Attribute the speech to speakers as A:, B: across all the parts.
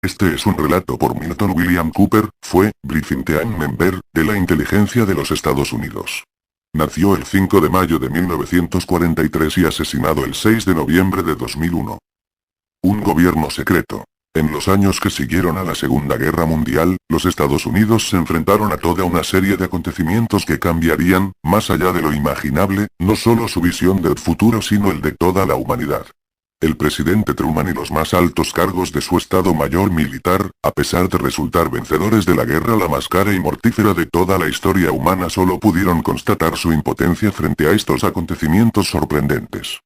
A: Este es un relato por Milton William Cooper, fue Briefing Team Member de la inteligencia de los Estados Unidos. Nació el 5 de mayo de 1943 y asesinado el 6 de noviembre de 2001. Un gobierno secreto. En los años que siguieron a la Segunda Guerra Mundial, los Estados Unidos se enfrentaron a toda una serie de acontecimientos que cambiarían, más allá de lo imaginable, no solo su visión del futuro sino el de toda la humanidad. El presidente Truman y los más altos cargos de su Estado Mayor militar, a pesar de resultar vencedores de la guerra la más cara y mortífera de toda la historia humana, solo pudieron constatar su impotencia frente a estos acontecimientos sorprendentes.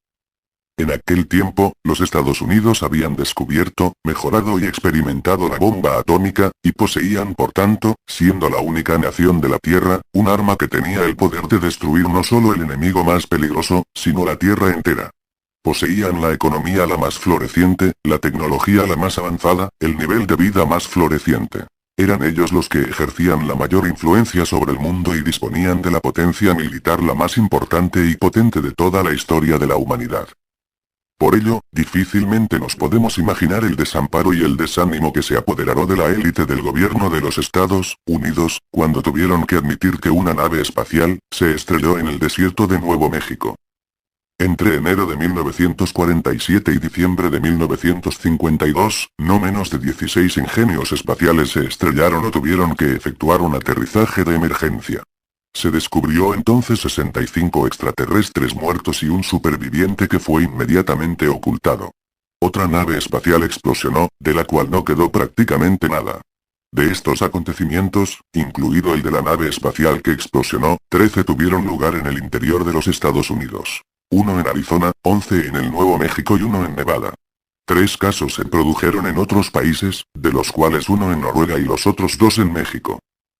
A: En aquel tiempo, los Estados Unidos habían descubierto, mejorado y experimentado la bomba atómica, y poseían por tanto, siendo la única nación de la Tierra, un arma que tenía el poder de destruir no solo el enemigo más peligroso, sino la Tierra entera. Poseían la economía la más floreciente, la tecnología la más avanzada, el nivel de vida más floreciente. Eran ellos los que ejercían la mayor influencia sobre el mundo y disponían de la potencia militar la más importante y potente de toda la historia de la humanidad. Por ello, difícilmente nos podemos imaginar el desamparo y el desánimo que se apoderó de la élite del gobierno de los Estados Unidos, cuando tuvieron que admitir que una nave espacial se estrelló en el desierto de Nuevo México. Entre enero de 1947 y diciembre de 1952, no menos de 16 ingenios espaciales se estrellaron o tuvieron que efectuar un aterrizaje de emergencia. Se descubrió entonces 65 extraterrestres muertos y un superviviente que fue inmediatamente ocultado. Otra nave espacial explosionó, de la cual no quedó prácticamente nada. De estos acontecimientos, incluido el de la nave espacial que explosionó, 13 tuvieron lugar en el interior de los Estados Unidos. 1 en Arizona, 11 en el Nuevo México y 1 en Nevada. 3 casos se produjeron en otros países, de los cuales 1 en Noruega y los otros 2 en México.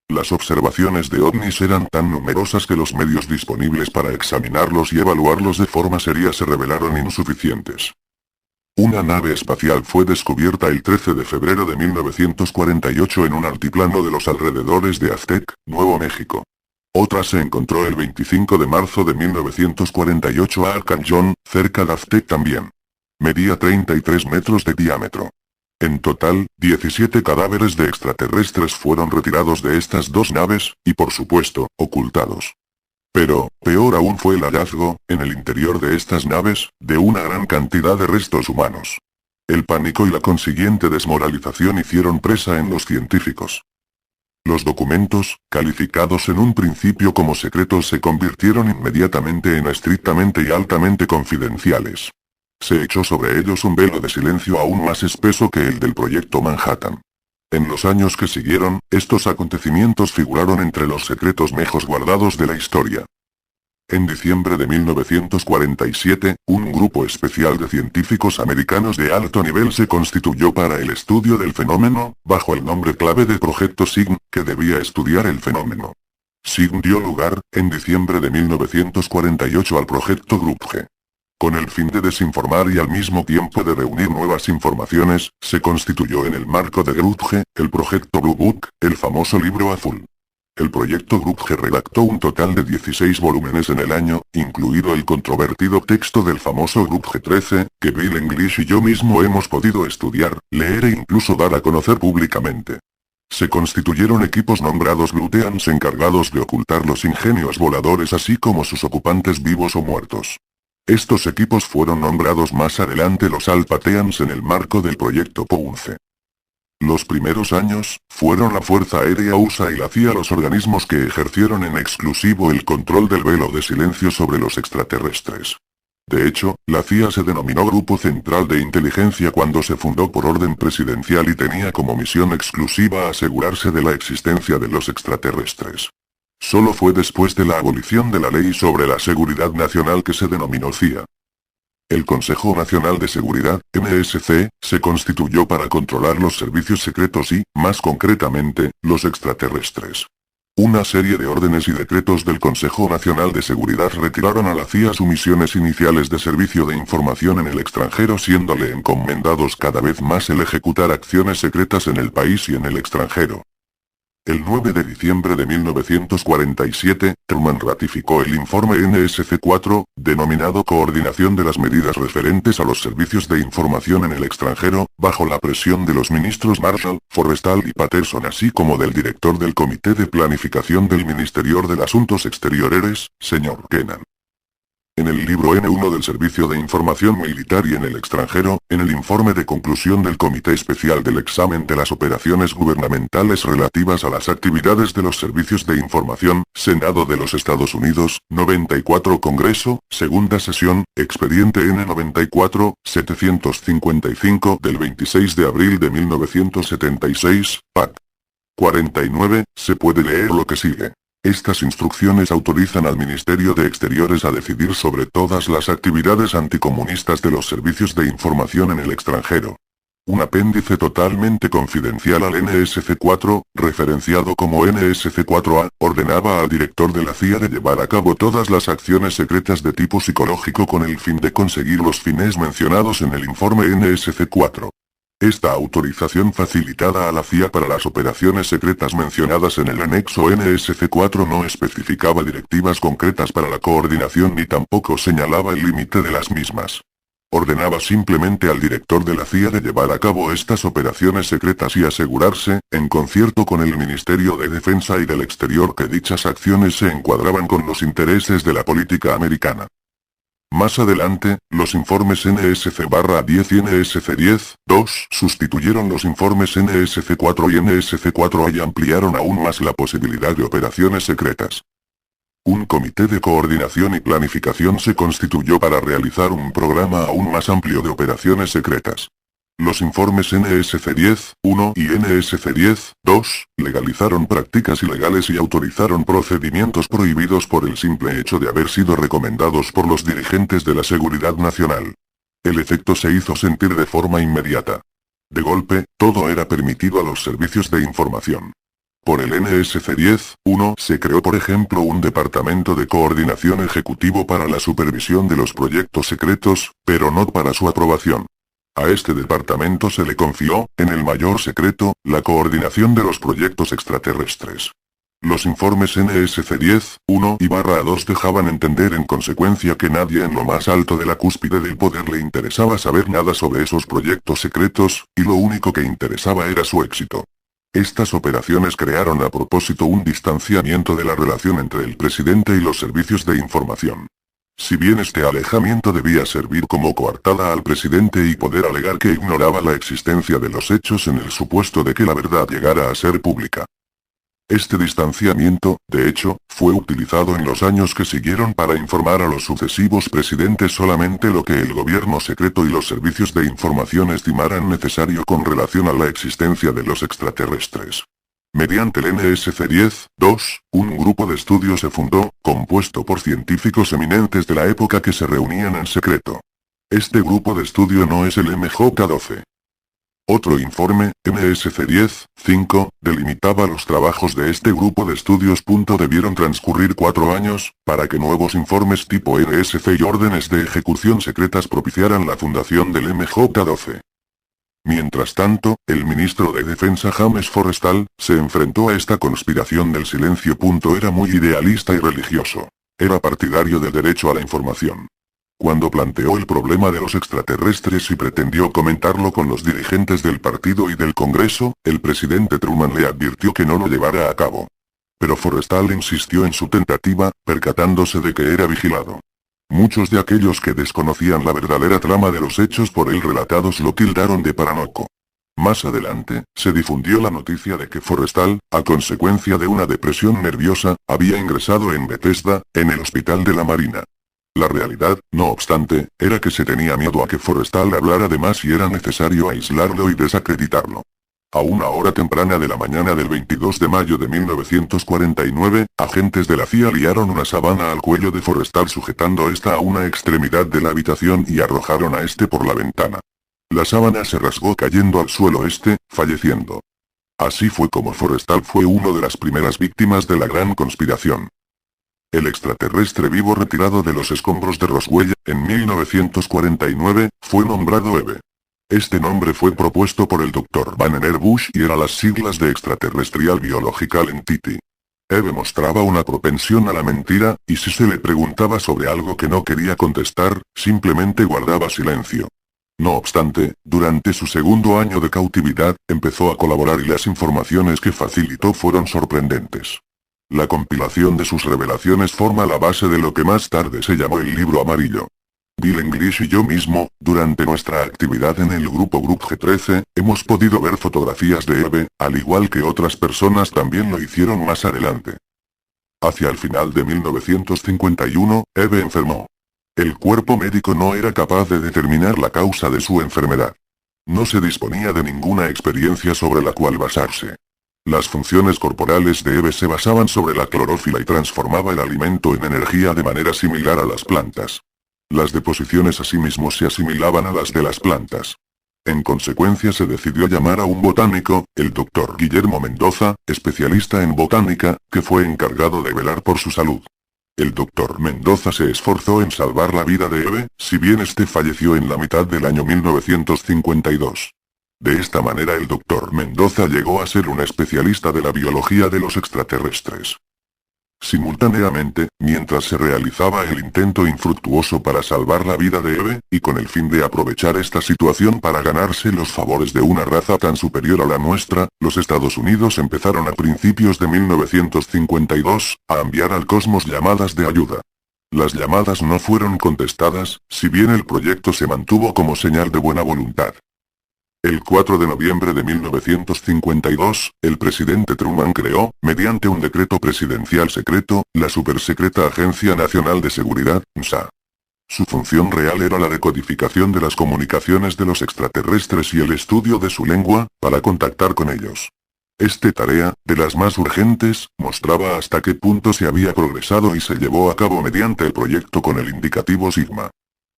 A: Las observaciones de ovnis eran tan numerosas que los medios disponibles para examinarlos y evaluarlos de forma seria se revelaron insuficientes. Una nave espacial fue descubierta el 13 de febrero de 1948 en un altiplano de los alrededores de Aztec, Nuevo México. Otra se encontró el 25 de marzo de 1948 a Arcanjon, cerca de Aztec también. Medía 33 metros de diámetro. En total, 17 cadáveres de extraterrestres fueron retirados de estas dos naves, y por supuesto, ocultados. Pero, peor aún fue el hallazgo, en el interior de estas naves, de una gran cantidad de restos humanos. El pánico y la consiguiente desmoralización hicieron presa en los científicos. Los documentos, calificados en un principio como secretos, se convirtieron inmediatamente en estrictamente y altamente confidenciales. Se echó sobre ellos un velo de silencio aún más espeso que el del Proyecto Manhattan. En los años que siguieron, estos acontecimientos figuraron entre los secretos mejor guardados de la historia. En diciembre de 1947, un grupo especial de científicos americanos de alto nivel se constituyó para el estudio del fenómeno, bajo el nombre clave de Proyecto SIGN, que debía estudiar el fenómeno. SIGN dio lugar, en diciembre de 1948 al Proyecto Group G. Con el fin de desinformar y al mismo tiempo de reunir nuevas informaciones, se constituyó en el marco de Group G, el Proyecto Blue Book, el famoso libro azul. El proyecto Group G redactó un total de 16 volúmenes en el año, incluido el controvertido texto del famoso Group G13, que Bill English y yo mismo hemos podido estudiar, leer e incluso dar a conocer públicamente. Se constituyeron equipos nombrados Gluteans encargados de ocultar los ingenios voladores así como sus ocupantes vivos o muertos. Estos equipos fueron nombrados más adelante los Alphateans en el marco del proyecto Pounce. Los primeros años, fueron la Fuerza Aérea USA y la CIA los organismos que ejercieron en exclusivo el control del velo de silencio sobre los extraterrestres. De hecho, la CIA se denominó Grupo Central de Inteligencia cuando se fundó por orden presidencial y tenía como misión exclusiva asegurarse de la existencia de los extraterrestres. Solo fue después de la abolición de la Ley sobre la Seguridad Nacional que se denominó CIA. El Consejo Nacional de Seguridad, NSC, se constituyó para controlar los servicios secretos y, más concretamente, los extraterrestres. Una serie de órdenes y decretos del Consejo Nacional de Seguridad retiraron a la CIA sus misiones iniciales de servicio de información en el extranjero, siéndole encomendados cada vez más el ejecutar acciones secretas en el país y en el extranjero. El 9 de diciembre de 1947, Truman ratificó el informe NSC-4, denominado Coordinación de las medidas referentes a los servicios de información en el extranjero, bajo la presión de los ministros Marshall, Forrestal y Patterson, así como del director del Comité de Planificación del Ministerio de Asuntos Exteriores, Sr. Kennan. En el libro N1 del Servicio de Información Militar y en el extranjero, en el informe de conclusión del Comité Especial del Examen de las Operaciones Gubernamentales relativas a las actividades de los servicios de información, Senado de los Estados Unidos, 94 Congreso, segunda sesión, expediente N94, 755 del 26 de abril de 1976, PAC 49, se puede leer lo que sigue. Estas instrucciones autorizan al Ministerio de Exteriores a decidir sobre todas las actividades anticomunistas de los servicios de información en el extranjero. Un apéndice totalmente confidencial al NSC-4, referenciado como NSC-4A, ordenaba al director de la CIA de llevar a cabo todas las acciones secretas de tipo psicológico con el fin de conseguir los fines mencionados en el informe NSC-4. Esta autorización facilitada a la CIA para las operaciones secretas mencionadas en el anexo NSC-4 no especificaba directivas concretas para la coordinación ni tampoco señalaba el límite de las mismas. Ordenaba simplemente al director de la CIA de llevar a cabo estas operaciones secretas y asegurarse, en concierto con el Ministerio de Defensa y del Exterior, que dichas acciones se encuadraban con los intereses de la política americana. Más adelante, los informes NSC-10 y NSC-10-2 sustituyeron los informes NSC-4 y NSC-4A y ampliaron aún más la posibilidad de operaciones secretas. Un comité de coordinación y planificación se constituyó para realizar un programa aún más amplio de operaciones secretas. Los informes NSC-10-1 y NSC-10-2 legalizaron prácticas ilegales y autorizaron procedimientos prohibidos por el simple hecho de haber sido recomendados por los dirigentes de la seguridad nacional. El efecto se hizo sentir de forma inmediata. De golpe, todo era permitido a los servicios de información. Por el NSC-10-1 se creó, por ejemplo, un departamento de coordinación ejecutivo para la supervisión de los proyectos secretos, pero no para su aprobación. A este departamento se le confió, en el mayor secreto, la coordinación de los proyectos extraterrestres. Los informes NSC-10-1 y -2 dejaban entender en consecuencia que nadie en lo más alto de la cúspide del poder le interesaba saber nada sobre esos proyectos secretos, y lo único que interesaba era su éxito. Estas operaciones crearon a propósito un distanciamiento de la relación entre el presidente y los servicios de información. Si bien este alejamiento debía servir como coartada al presidente y poder alegar que ignoraba la existencia de los hechos en el supuesto de que la verdad llegara a ser pública. Este distanciamiento, de hecho, fue utilizado en los años que siguieron para informar a los sucesivos presidentes solamente lo que el gobierno secreto y los servicios de información estimaran necesario con relación a la existencia de los extraterrestres. Mediante el NSC-10-2, un grupo de estudio se fundó, compuesto por científicos eminentes de la época que se reunían en secreto. Este grupo de estudio no es el MJ-12. Otro informe, NSC-10-5, delimitaba los trabajos de este grupo de estudios. Debieron transcurrir 4 años, para que nuevos informes tipo NSC y órdenes de ejecución secretas propiciaran la fundación del MJ-12. Mientras tanto, el ministro de Defensa James Forrestal, se enfrentó a esta conspiración del silencio. Era muy idealista y religioso. Era partidario del derecho a la información. Cuando planteó el problema de los extraterrestres y pretendió comentarlo con los dirigentes del partido y del Congreso, el presidente Truman le advirtió que no lo llevara a cabo. Pero Forrestal insistió en su tentativa, percatándose de que era vigilado. Muchos de aquellos que desconocían la verdadera trama de los hechos por él relatados lo tildaron de paranoico. Más adelante, se difundió la noticia de que Forrestal, a consecuencia de una depresión nerviosa, había ingresado en Bethesda, en el hospital de la Marina. La realidad, no obstante, era que se tenía miedo a que Forrestal hablara de más y era necesario aislarlo y desacreditarlo. A una hora temprana de la mañana del 22 de mayo de 1949, agentes de la CIA liaron una sábana al cuello de Forrestal sujetando esta a una extremidad de la habitación y arrojaron a este por la ventana. La sábana se rasgó cayendo al suelo, falleciendo. Así fue como Forrestal fue una de las primeras víctimas de la gran conspiración. El extraterrestre vivo retirado de los escombros de Roswell, en 1949, fue nombrado Eve. Este nombre fue propuesto por el Dr. Vannevar Bush y era las siglas de Extraterrestrial Biological Entity. Eve mostraba una propensión a la mentira, y si se le preguntaba sobre algo que no quería contestar, simplemente guardaba silencio. No obstante, durante su segundo año de cautividad, empezó a colaborar y las informaciones que facilitó fueron sorprendentes. La compilación de sus revelaciones forma la base de lo que más tarde se llamó el Libro Amarillo. Bill English y yo mismo, durante nuestra actividad en el grupo Group G13, hemos podido ver fotografías de Eve, al igual que otras personas también lo hicieron más adelante. Hacia el final de 1951, Eve enfermó. El cuerpo médico no era capaz de determinar la causa de su enfermedad. No se disponía de ninguna experiencia sobre la cual basarse. Las funciones corporales de Eve se basaban sobre la clorófila y transformaba el alimento en energía de manera similar a las plantas. Las deposiciones asimismo se asimilaban a las de las plantas. En consecuencia se decidió llamar a un botánico, el Dr. Guillermo Mendoza, especialista en botánica, que fue encargado de velar por su salud. El Dr. Mendoza se esforzó en salvar la vida de Eve, si bien este falleció en la mitad del año 1952. De esta manera el Dr. Mendoza llegó a ser un especialista de la biología de los extraterrestres. Simultáneamente, mientras se realizaba el intento infructuoso para salvar la vida de Eve, y con el fin de aprovechar esta situación para ganarse los favores de una raza tan superior a la nuestra, los Estados Unidos empezaron a principios de 1952, a enviar al cosmos llamadas de ayuda. Las llamadas no fueron contestadas, si bien el proyecto se mantuvo como señal de buena voluntad. El 4 de noviembre de 1952, el presidente Truman creó, mediante un decreto presidencial secreto, la supersecreta Agencia Nacional de Seguridad, NSA. Su función real era la decodificación de las comunicaciones de los extraterrestres y el estudio de su lengua, para contactar con ellos. Esta tarea, de las más urgentes, mostraba hasta qué punto se había progresado y se llevó a cabo mediante el proyecto con el indicativo Sigma.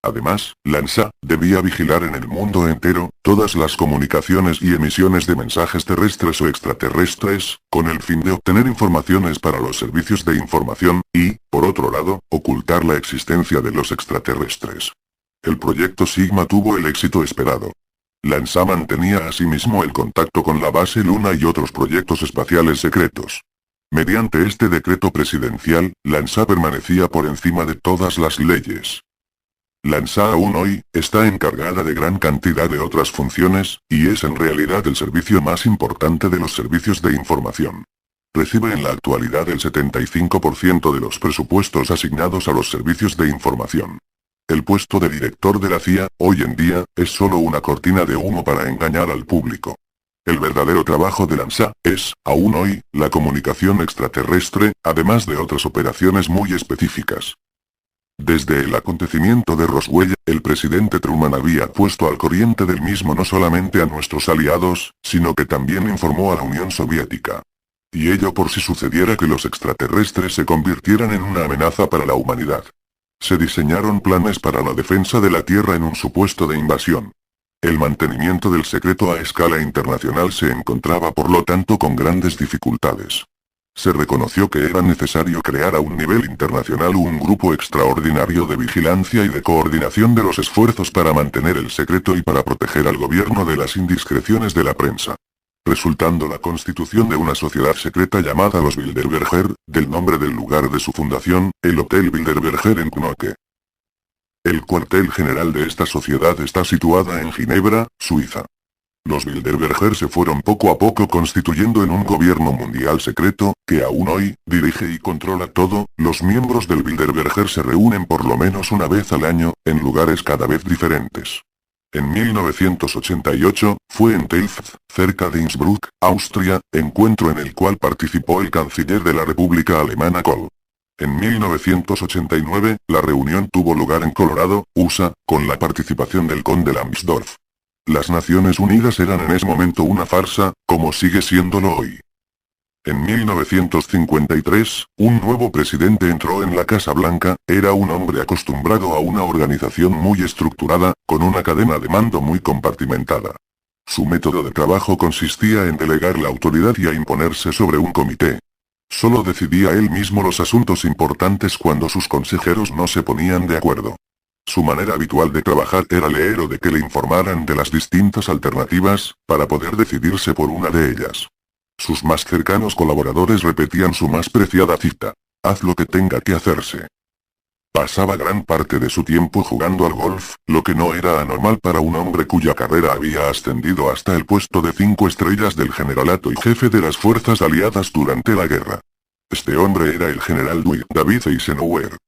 A: Además, la NSA debía vigilar en el mundo entero todas las comunicaciones y emisiones de mensajes terrestres o extraterrestres, con el fin de obtener informaciones para los servicios de información, y, por otro lado, ocultar la existencia de los extraterrestres. El proyecto Sigma tuvo el éxito esperado. La NSA mantenía asimismo el contacto con la base Luna y otros proyectos espaciales secretos. Mediante este decreto presidencial, la NSA permanecía por encima de todas las leyes. La NSA aún hoy, está encargada de gran cantidad de otras funciones, y es en realidad el servicio más importante de los servicios de información. Recibe en la actualidad el 75% de los presupuestos asignados a los servicios de información. El puesto de director de la CIA, hoy en día, es solo una cortina de humo para engañar al público. El verdadero trabajo de la NSA es, aún hoy, la comunicación extraterrestre, además de otras operaciones muy específicas. Desde el acontecimiento de Roswell, el presidente Truman había puesto al corriente del mismo no solamente a nuestros aliados, sino que también informó a la Unión Soviética. Y ello por si sucediera que los extraterrestres se convirtieran en una amenaza para la humanidad. Se diseñaron planes para la defensa de la Tierra en un supuesto de invasión. El mantenimiento del secreto a escala internacional se encontraba por lo tanto con grandes dificultades. Se reconoció que era necesario crear a un nivel internacional un grupo extraordinario de vigilancia y de coordinación de los esfuerzos para mantener el secreto y para proteger al gobierno de las indiscreciones de la prensa. Resultando la constitución de una sociedad secreta llamada los Bilderberger, del nombre del lugar de su fundación, el Hotel Bilderberger en Knokke. El cuartel general de esta sociedad está situada en Ginebra, Suiza. Los Bilderberger se fueron poco a poco constituyendo en un gobierno mundial secreto, que aún hoy, dirige y controla todo. Los miembros del Bilderberger se reúnen por lo menos una vez al año, en lugares cada vez diferentes. En 1988, fue en Telfs, cerca de Innsbruck, Austria, encuentro en el cual participó el canciller de la República Alemana Kohl. En 1989, la reunión tuvo lugar en Colorado, USA, con la participación del conde Lambsdorff. Las Naciones Unidas eran en ese momento una farsa, como sigue siéndolo hoy. En 1953, un nuevo presidente entró en la Casa Blanca, era un hombre acostumbrado a una organización muy estructurada, con una cadena de mando muy compartimentada. Su método de trabajo consistía en delegar la autoridad y a imponerse sobre un comité. Solo decidía él mismo los asuntos importantes cuando sus consejeros no se ponían de acuerdo. Su manera habitual de trabajar era leer o de que le informaran de las distintas alternativas, para poder decidirse por una de ellas. Sus más cercanos colaboradores repetían su más preciada cita: haz lo que tenga que hacerse. Pasaba gran parte de su tiempo jugando al golf, lo que no era anormal para un hombre cuya carrera había ascendido hasta el puesto de 5 estrellas del generalato y jefe de las fuerzas aliadas durante la guerra. Este hombre era el general Dwight David Eisenhower.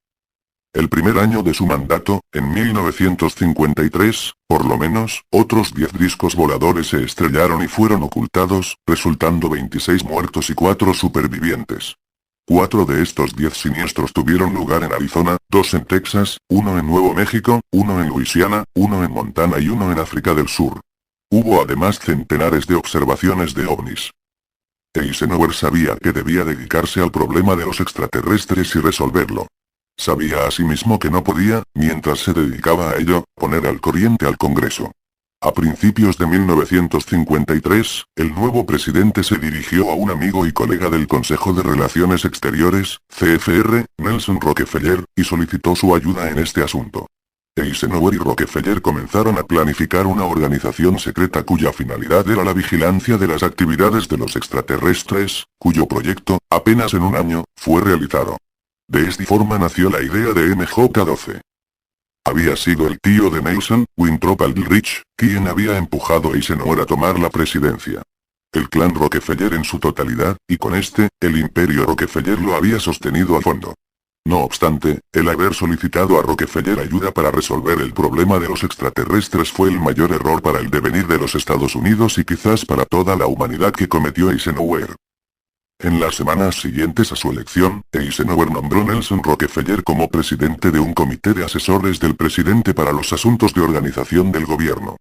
A: El primer año de su mandato, en 1953, por lo menos, otros 10 discos voladores se estrellaron y fueron ocultados, resultando 26 muertos y 4 supervivientes. 4 de estos 10 siniestros tuvieron lugar en Arizona, 2 en Texas, 1 en Nuevo México, 1 en Luisiana, 1 en Montana y 1 en África del Sur. Hubo además centenares de observaciones de ovnis. Eisenhower sabía que debía dedicarse al problema de los extraterrestres y resolverlo. Sabía asimismo que no podía, mientras se dedicaba a ello, poner al corriente al Congreso. A principios de 1953, el nuevo presidente se dirigió a un amigo y colega del Consejo de Relaciones Exteriores, CFR, Nelson Rockefeller, y solicitó su ayuda en este asunto. Eisenhower y Rockefeller comenzaron a planificar una organización secreta cuya finalidad era la vigilancia de las actividades de los extraterrestres, cuyo proyecto, apenas en un año, fue realizado. De esta forma nació la idea de MJ-12. Había sido el tío de Nelson, Winthrop Aldrich, quien había empujado a Eisenhower a tomar la presidencia. El clan Rockefeller en su totalidad, y con este, el imperio Rockefeller lo había sostenido a fondo. No obstante, el haber solicitado a Rockefeller ayuda para resolver el problema de los extraterrestres fue el mayor error para el devenir de los Estados Unidos y quizás para toda la humanidad que cometió Eisenhower. En las semanas siguientes a su elección, Eisenhower nombró a Nelson Rockefeller como presidente de un comité de asesores del presidente para los asuntos de organización del gobierno.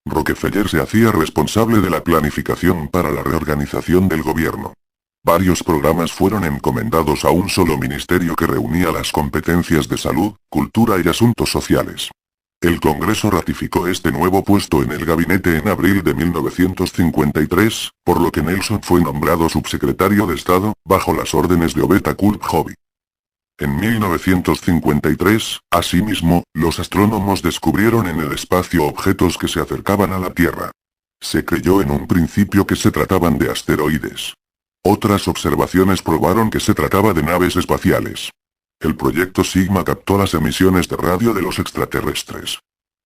A: Rockefeller se hacía responsable de la planificación para la reorganización del gobierno. Varios programas fueron encomendados a un solo ministerio que reunía las competencias de salud, cultura y asuntos sociales. El Congreso ratificó este nuevo puesto en el gabinete en abril de 1953, por lo que Nelson fue nombrado subsecretario de Estado, bajo las órdenes de Obeta Culp Hobby. En 1953, asimismo, los astrónomos descubrieron en el espacio objetos que se acercaban a la Tierra. Se creyó en un principio que se trataban de asteroides. Otras observaciones probaron que se trataba de naves espaciales. El proyecto Sigma captó las emisiones de radio de los extraterrestres.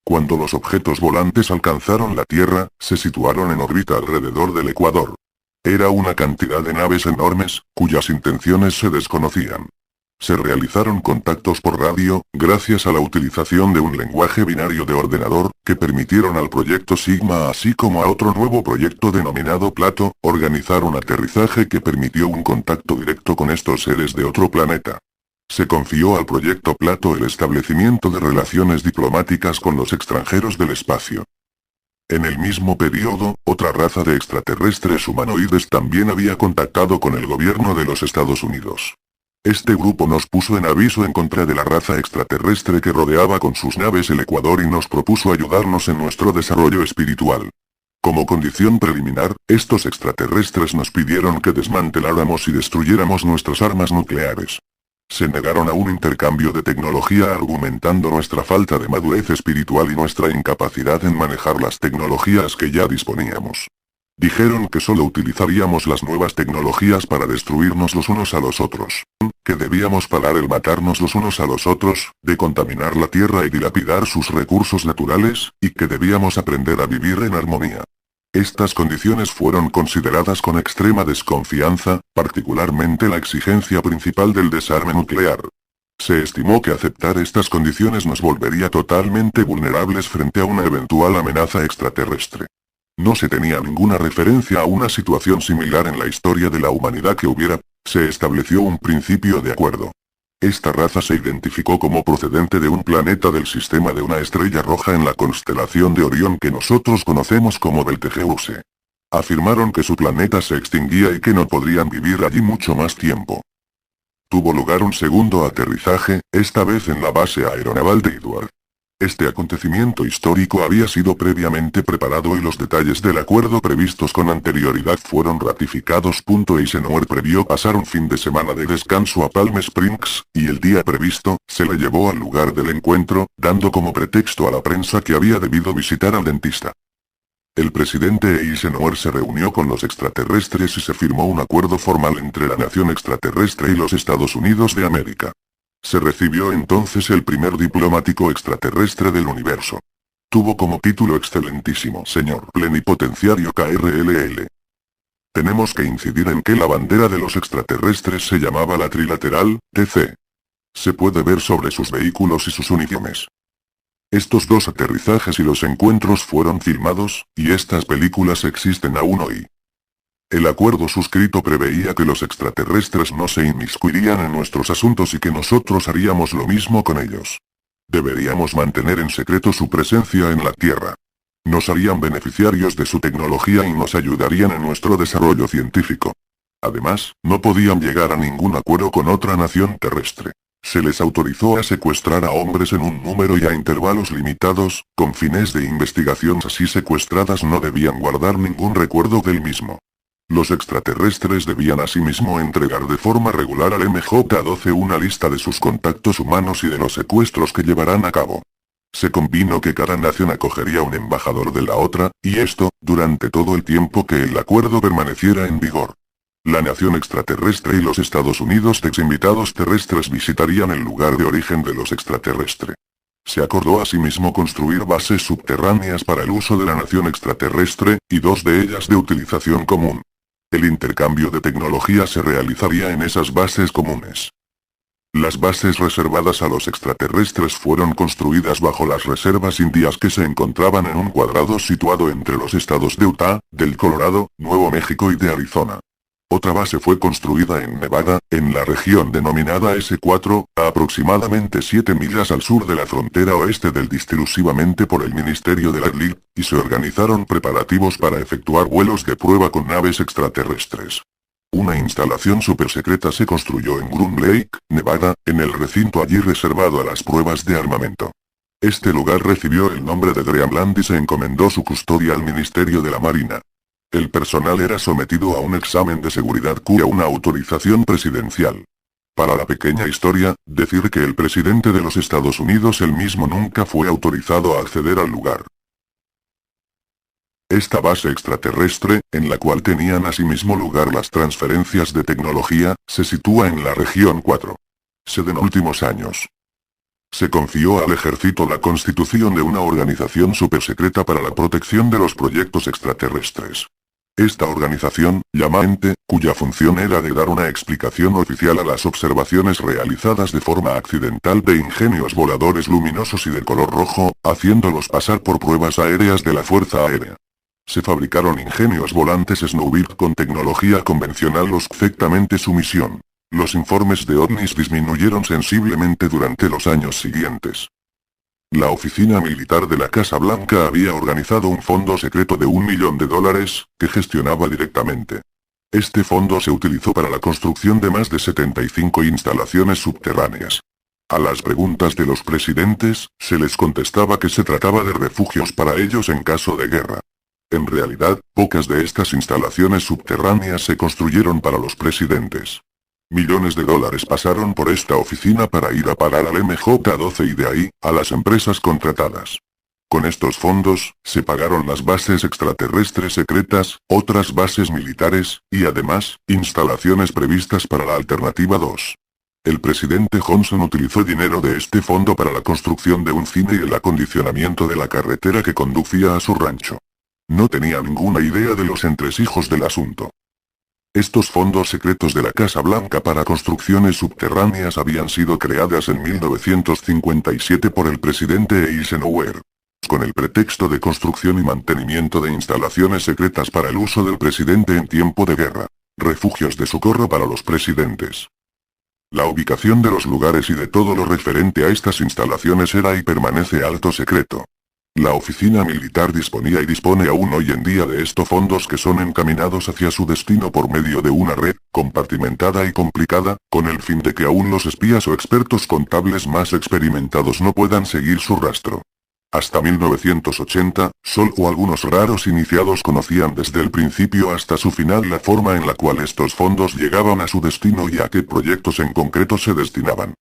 A: Cuando los objetos volantes alcanzaron la Tierra, se situaron en órbita alrededor del Ecuador. Era una cantidad de naves enormes, cuyas intenciones se desconocían. Se realizaron contactos por radio, gracias a la utilización de un lenguaje binario de ordenador, que permitieron al proyecto Sigma así como a otro nuevo proyecto denominado Plato, organizar un aterrizaje que permitió un contacto directo con estos seres de otro planeta. Se confió al proyecto Plato el establecimiento de relaciones diplomáticas con los extranjeros del espacio. En el mismo periodo, otra raza de extraterrestres humanoides también había contactado con el gobierno de los Estados Unidos. Este grupo nos puso en aviso en contra de la raza extraterrestre que rodeaba con sus naves el Ecuador y nos propuso ayudarnos en nuestro desarrollo espiritual. Como condición preliminar, estos extraterrestres nos pidieron que desmanteláramos y destruyéramos nuestras armas nucleares. Se negaron a un intercambio de tecnología argumentando nuestra falta de madurez espiritual y nuestra incapacidad en manejar las tecnologías que ya disponíamos. Dijeron que solo utilizaríamos las nuevas tecnologías para destruirnos los unos a los otros, que debíamos parar el matarnos los unos a los otros, de contaminar la tierra y dilapidar sus recursos naturales, y que debíamos aprender a vivir en armonía. Estas condiciones fueron consideradas con extrema desconfianza, particularmente la exigencia principal del desarme nuclear. Se estimó que aceptar estas condiciones nos volvería totalmente vulnerables frente a una eventual amenaza extraterrestre. No se tenía ninguna referencia a una situación similar en la historia de la humanidad que se estableció un principio de acuerdo. Esta raza se identificó como procedente de un planeta del sistema de una estrella roja en la constelación de Orión que nosotros conocemos como Betelgeuse. Afirmaron que su planeta se extinguía y que no podrían vivir allí mucho más tiempo. Tuvo lugar un segundo aterrizaje, esta vez en la base aeronaval de Edward. Este acontecimiento histórico había sido previamente preparado y los detalles del acuerdo previstos con anterioridad fueron ratificados. Eisenhower previó pasar un fin de semana de descanso a Palm Springs, y el día previsto, se le llevó al lugar del encuentro, dando como pretexto a la prensa que había debido visitar al dentista. El presidente Eisenhower se reunió con los extraterrestres y se firmó un acuerdo formal entre la nación extraterrestre y los Estados Unidos de América. Se recibió entonces el primer diplomático extraterrestre del universo. Tuvo como título Excelentísimo Señor Plenipotenciario KRLL. Tenemos que incidir en que la bandera de los extraterrestres se llamaba la Trilateral, TC. Se puede ver sobre sus vehículos y sus uniformes. Estos dos aterrizajes y los encuentros fueron filmados, y estas películas existen aún hoy. El acuerdo suscrito preveía que los extraterrestres no se inmiscuirían en nuestros asuntos y que nosotros haríamos lo mismo con ellos. Deberíamos mantener en secreto su presencia en la Tierra. Nos harían beneficiarios de su tecnología y nos ayudarían en nuestro desarrollo científico. Además, no podían llegar a ningún acuerdo con otra nación terrestre. Se les autorizó a secuestrar a hombres en un número y a intervalos limitados, con fines de investigación. Así secuestradas no debían guardar ningún recuerdo del mismo. Los extraterrestres debían asimismo entregar de forma regular al MJ-12 una lista de sus contactos humanos y de los secuestros que llevarán a cabo. Se convino que cada nación acogería un embajador de la otra, y esto, durante todo el tiempo que el acuerdo permaneciera en vigor. La nación extraterrestre y los Estados Unidos de invitados terrestres visitarían el lugar de origen de los extraterrestres. Se acordó asimismo construir bases subterráneas para el uso de la nación extraterrestre, y dos de ellas de utilización común. El intercambio de tecnología se realizaría en esas bases comunes. Las bases reservadas a los extraterrestres fueron construidas bajo las reservas indias que se encontraban en un cuadrado situado entre los estados de Utah, del Colorado, Nuevo México y de Arizona. Otra base fue construida en Nevada, en la región denominada S4, a aproximadamente 7 millas al sur de la frontera oeste del distributivamente por el Ministerio de la LIL, y se organizaron preparativos para efectuar vuelos de prueba con naves extraterrestres. Una instalación supersecreta se construyó en Groom Lake, Nevada, en el recinto allí reservado a las pruebas de armamento. Este lugar recibió el nombre de Dreamland y se encomendó su custodia al Ministerio de la Marina. El personal era sometido a un examen de seguridad y a una autorización presidencial. Para la pequeña historia, decir que el presidente de los Estados Unidos él mismo nunca fue autorizado a acceder al lugar. Esta base extraterrestre, en la cual tenían asimismo lugar las transferencias de tecnología, se sitúa en la región 4. En últimos años. Se confió al ejército la constitución de una organización supersecreta para la protección de los proyectos extraterrestres. Esta organización, llamada ENTE, cuya función era de dar una explicación oficial a las observaciones realizadas de forma accidental de ingenios voladores luminosos y de color rojo, haciéndolos pasar por pruebas aéreas de la Fuerza Aérea. Se fabricaron ingenios volantes Snowbird con tecnología convencional perfectamente su misión. Los informes de ovnis disminuyeron sensiblemente durante los años siguientes. La oficina militar de la Casa Blanca había organizado un fondo secreto de $1 millón, que gestionaba directamente. Este fondo se utilizó para la construcción de más de 75 instalaciones subterráneas. A las preguntas de los presidentes, se les contestaba que se trataba de refugios para ellos en caso de guerra. En realidad, pocas de estas instalaciones subterráneas se construyeron para los presidentes. Millones de dólares pasaron por esta oficina para ir a parar al MJ-12 y de ahí, a las empresas contratadas. Con estos fondos, se pagaron las bases extraterrestres secretas, otras bases militares, y además, instalaciones previstas para la Alternativa 2. El presidente Johnson utilizó dinero de este fondo para la construcción de un cine y el acondicionamiento de la carretera que conducía a su rancho. No tenía ninguna idea de los entresijos del asunto. Estos fondos secretos de la Casa Blanca para construcciones subterráneas habían sido creadas en 1957 por el presidente Eisenhower, con el pretexto de construcción y mantenimiento de instalaciones secretas para el uso del presidente en tiempo de guerra, refugios de socorro para los presidentes. La ubicación de los lugares y de todo lo referente a estas instalaciones era y permanece alto secreto. La oficina militar disponía y dispone aún hoy en día de estos fondos que son encaminados hacia su destino por medio de una red, compartimentada y complicada, con el fin de que aún los espías o expertos contables más experimentados no puedan seguir su rastro. Hasta 1980, solo algunos raros iniciados conocían desde el principio hasta su final la forma en la cual estos fondos llegaban a su destino y a qué proyectos en concreto se destinaban.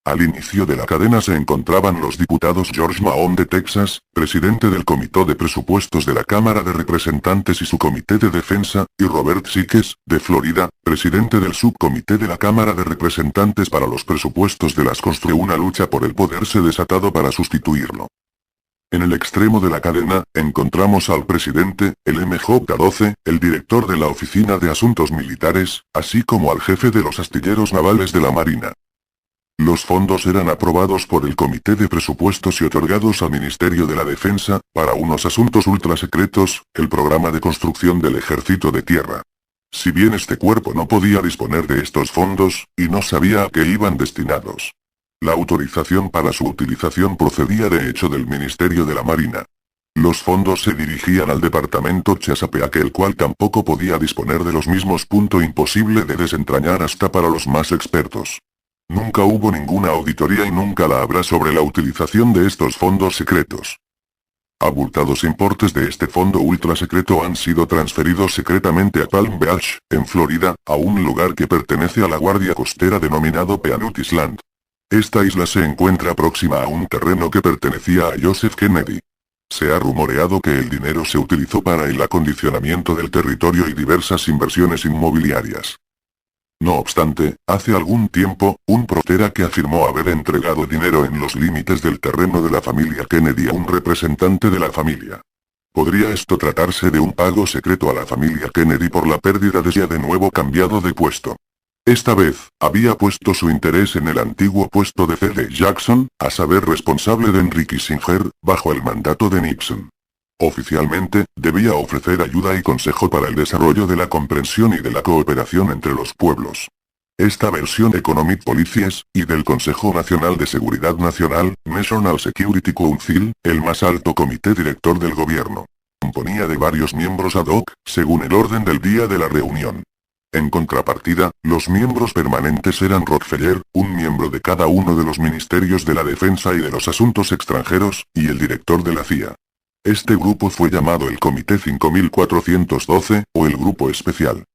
A: Al inicio de la cadena se encontraban los diputados George Mahon de Texas, presidente del Comité de Presupuestos de la Cámara de Representantes y su Comité de Defensa, y Robert Sykes, de Florida, presidente del Subcomité de la Cámara de Representantes para los Presupuestos de las Constru. Una lucha por el poder se desatado para sustituirlo. En el extremo de la cadena, encontramos al presidente, el MJ-12, el director de la Oficina de Asuntos Militares, así como al jefe de los astilleros navales de la Marina. Los fondos eran aprobados por el Comité de Presupuestos y otorgados al Ministerio de la Defensa, para unos asuntos ultrasecretos, el programa de construcción del Ejército de Tierra. Si bien este cuerpo no podía disponer de estos fondos, y no sabía a qué iban destinados. La autorización para su utilización procedía de hecho del Ministerio de la Marina. Los fondos se dirigían al departamento Chesapeake, el cual tampoco podía disponer de los mismos. Imposible de desentrañar hasta para los más expertos. Nunca hubo ninguna auditoría y nunca la habrá sobre la utilización de estos fondos secretos. Abultados importes de este fondo ultrasecreto han sido transferidos secretamente a Palm Beach, en Florida, a un lugar que pertenece a la Guardia Costera denominado Peanut Island. Esta isla se encuentra próxima a un terreno que pertenecía a Joseph Kennedy. Se ha rumoreado que el dinero se utilizó para el acondicionamiento del territorio y diversas inversiones inmobiliarias. No obstante, hace algún tiempo, un protera que afirmó haber entregado dinero en los límites del terreno de la familia Kennedy a un representante de la familia. ¿Podría esto tratarse de un pago secreto a la familia Kennedy por la pérdida de ya de nuevo cambiado de puesto? Esta vez, había puesto su interés en el antiguo puesto de C.D. Jackson, a saber responsable de Henry Kissinger, bajo el mandato de Nixon. Oficialmente, debía ofrecer ayuda y consejo para el desarrollo de la comprensión y de la cooperación entre los pueblos. Esta versión Economic Policies, y del Consejo Nacional de Seguridad Nacional, National Security Council, el más alto comité director del gobierno. Componía de varios miembros ad hoc, según el orden del día de la reunión. En contrapartida, los miembros permanentes eran Rockefeller, un miembro de cada uno de los ministerios de la Defensa y de los Asuntos Extranjeros, y el director de la CIA. Este grupo fue llamado el Comité 5412, o el Grupo Especial.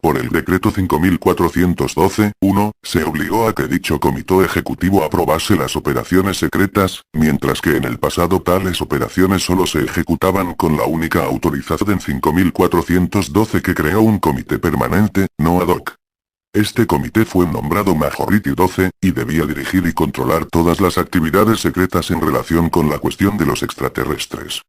A: Por el Decreto 5412-1, se obligó a que dicho comité ejecutivo aprobase las operaciones secretas, mientras que en el pasado tales operaciones solo se ejecutaban con la única autorización en 5412 que creó un comité permanente, no ad hoc. Este comité fue nombrado Majority 12, y debía dirigir y controlar todas las actividades secretas en relación con la cuestión de los extraterrestres.